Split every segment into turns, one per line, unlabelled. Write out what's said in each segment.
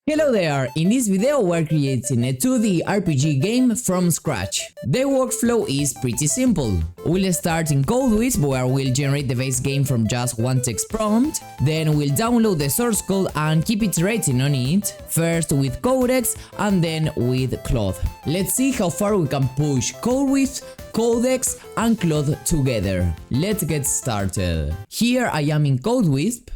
Hello there! In this video we're creating a 2D RPG game from scratch. The workflow is pretty simple. We'll start in CodeWisp where we'll generate the base game from just one text prompt, then we'll download the source code and keep iterating on it, first with Codex and then with Claude. Let's see how far we can push CodeWisp, Codex and Claude together. Let's get started. Here I am in CodeWisp.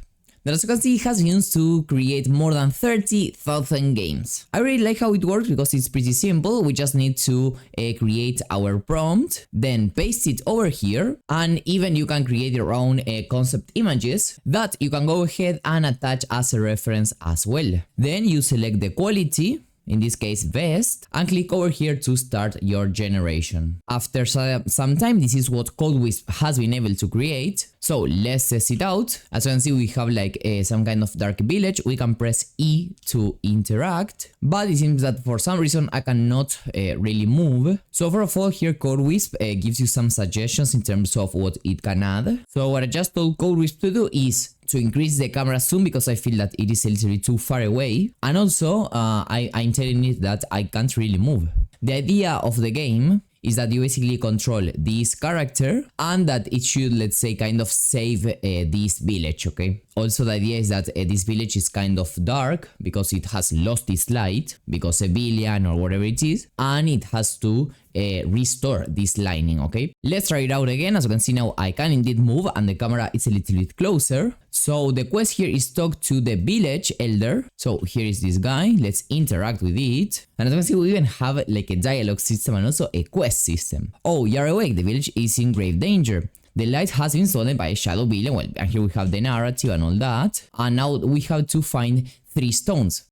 That, as you can see, has been used to create more than 30,000 games. I really like how it works because it's pretty simple. We just need to create our prompt, then paste it over here, and even you can create your own concept images that you can go ahead and attach as a reference as well. Then you select the quality, in this case best, and click over here to start your generation. After some time, this is what CodeWisp has been able to create. So let's test it out. As you can see, we have like some kind of dark village. We can press E to interact, but it seems that for some reason I cannot really move. So first of all, here CodeWisp gives you some suggestions in terms of what it can add. So what I just told CodeWisp to do is to increase the camera zoom because I feel that it is a little bit too far away. And also I'm telling it that I can't really move. The idea of the game is that you basically control this character and that it should, let's say, kind of save this village, okay? Also, the idea is that this village is kind of dark because it has lost its light because a villain or whatever it is, and it has to restore this lighting, okay? Let's try it out again. As you can see now, I can indeed move and the camera is a little bit closer. So the quest here is talk to the village elder. So here is this guy. Let's interact with it. And as you can see, we even have like a dialogue system and also a quest system. Oh, you're awake. The village is in grave danger. The light has been stolen by a shadow villain. Well, and here we have the narrative and all that. And now we have to find 3 stones.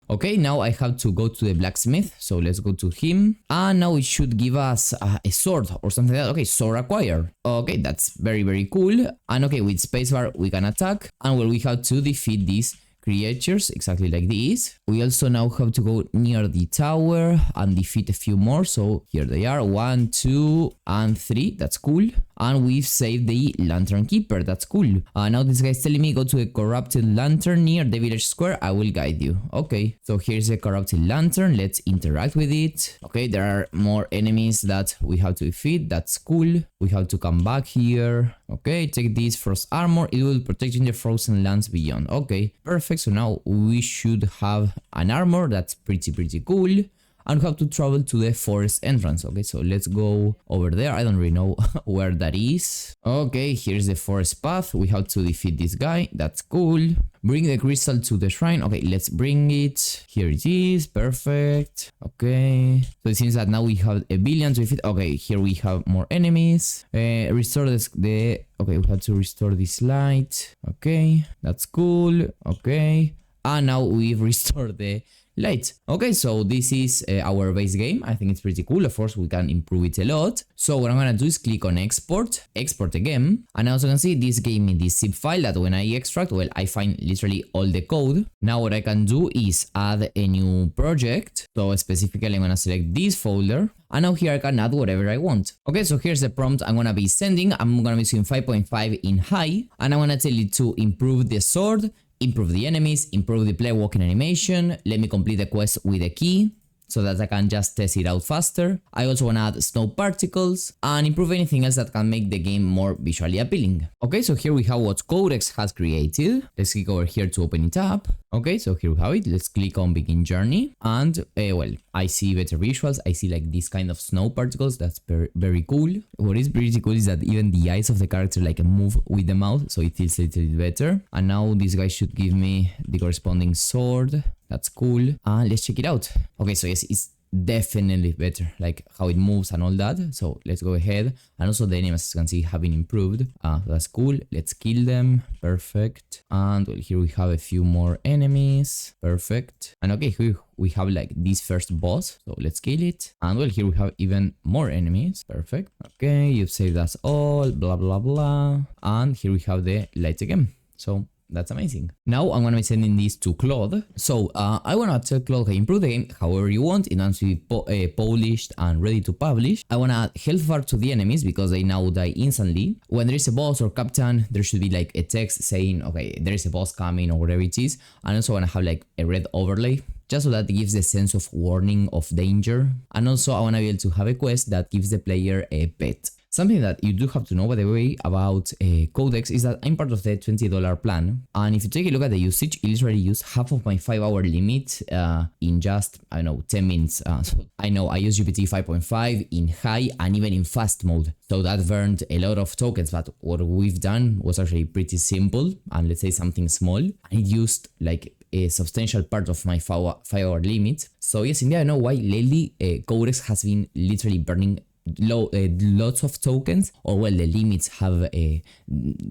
Okay, now I have to go to the blacksmith, so let's go to him. And now it should give us a sword or something like that. Okay, sword acquired. Okay, that's very cool. And okay, with spacebar we can attack. And well, we have to defeat these creatures exactly like this. We also now have to go near the tower and defeat a few more. So here they are, 1, 2 and 3. That's cool. And we've saved the lantern keeper. That's cool. Now this guy is telling me go to a corrupted lantern near the village square. I will guide you. Okay, so here's a corrupted lantern. Let's interact with it. Okay, there are more enemies that we have to defeat. That's cool. We have to come back here. Okay, take this frost armor. It will protect you in the frozen lands beyond. Okay, perfect. So now we should have an armor. That's pretty cool. And we have to travel to the forest entrance. Okay, so let's go over there. I don't really know where that is. Okay, here's the forest path. We have to defeat this guy. That's cool. Bring the crystal to the shrine. Okay, let's bring it. Here it is. Perfect. Okay. So it seems that now we have a billion to defeat. Okay, here we have more enemies. Restore the... Okay, we have to restore this light. Okay, that's cool. Okay. And now we've restored the light. Okay, so this is our base game. I think it's pretty cool. Of course, we can improve it a lot. So what I'm gonna do is click on export, export again. And also you can see this gave me this zip file that when I extract, well, I find literally all the code. Now what I can do is add a new project. So specifically, I'm gonna select this folder. And now here I can add whatever I want. Okay, so here's the prompt I'm gonna be sending. I'm gonna be using 5.5 in high. And I'm gonna tell it to improve the sword, improve the enemies, improve the player walking animation, let me complete the quest with a key so that I can just test it out faster. I also want to add snow particles and improve anything else that can make the game more visually appealing. Okay, so here we have what Codex has created. Let's click over here to open it up. Okay, so here we have it. Let's click on begin journey and well, I see better visuals. I see like this kind of snow particles. That's very cool. What is pretty cool is that even the eyes of the character like move with the mouth, so it feels a little bit better. And now this guy should give me the corresponding sword. That's cool. Let's check it out. Okay, so yes, it's definitely better, like how it moves and all that. So let's go ahead. And also the enemies, as you can see, have been improved. That's cool. Let's kill them. Perfect. And well, here we have a few more enemies. Perfect. And okay, here we have like this first boss. So let's kill it. And well, here we have even more enemies. Perfect. Okay, you've saved us all. Blah, blah, blah. And here we have the lights again. So That's amazing. Now I'm gonna be sending this to Claude. So I wanna tell Claude how to improve the game however you want. It wants to be polished and ready to publish. I wanna add health bar to the enemies because they now die instantly. When there is a boss or captain, there should be like a text saying, okay, there is a boss coming or whatever it is. And also I wanna have like a red overlay, just so that it gives the sense of warning of danger. And also I wanna be able to have a quest that gives the player a pet. Something that you do have to know, by the way, about Codex is that I'm part of the $20 plan. And if you take a look at the usage, it literally used half of my 5-hour limit in just, I don't know, 10 minutes. So I know I use GPT 5.5 in high and even in fast mode. So that burned a lot of tokens, but what we've done was actually pretty simple and let's say something small. It used like a substantial part of my 5-hour limit. So yes, indeed, I know why lately Codex has been literally burning lots of tokens, or well, the limits have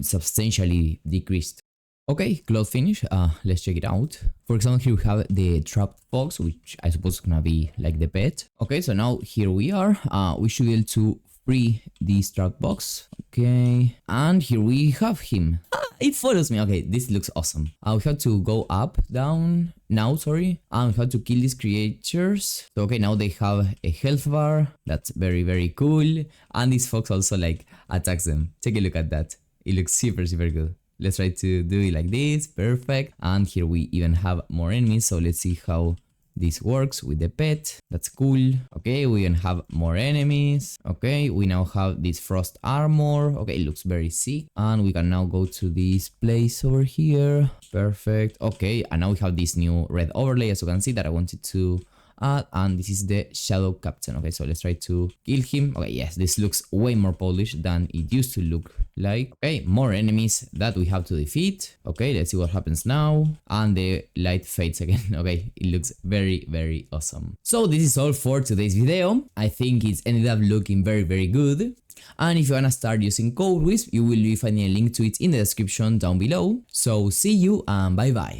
substantially decreased. Okay, Claude finish. Let's check it out. For example, here we have the trapped fox, which I suppose is gonna be like the pet. Okay, so now here we are. We should be able to free this trapped box. Okay, and here we have him. It follows me. Okay, this looks awesome. We have to go up, down, now, sorry. And we have to kill these creatures. So, okay, now they have a health bar. That's very, very cool. And this fox also like attacks them. Take a look at that. It looks super, super good. Let's try to do it like this. Perfect. And here we even have more enemies. So let's see how this works with the pet. That's cool. Okay, we even have more enemies. Okay, we now have this frost armor. Okay, it looks very sick. And we can now go to this place over here. Perfect. Okay, and now we have this new red overlay, as you can see, that I wanted to add. And this is the shadow captain. Okay, so let's try to kill him. Okay, yes, this looks way more polished than it used to look like. Okay, more enemies that we have to defeat. Okay, let's see what happens now. And the light fades again. Okay, it looks very, very awesome. So this is all for today's video. I think it's ended up looking very, very good. And if you wanna start using CodeWisp, you will be finding a link to it in the description down below. So see you and bye bye.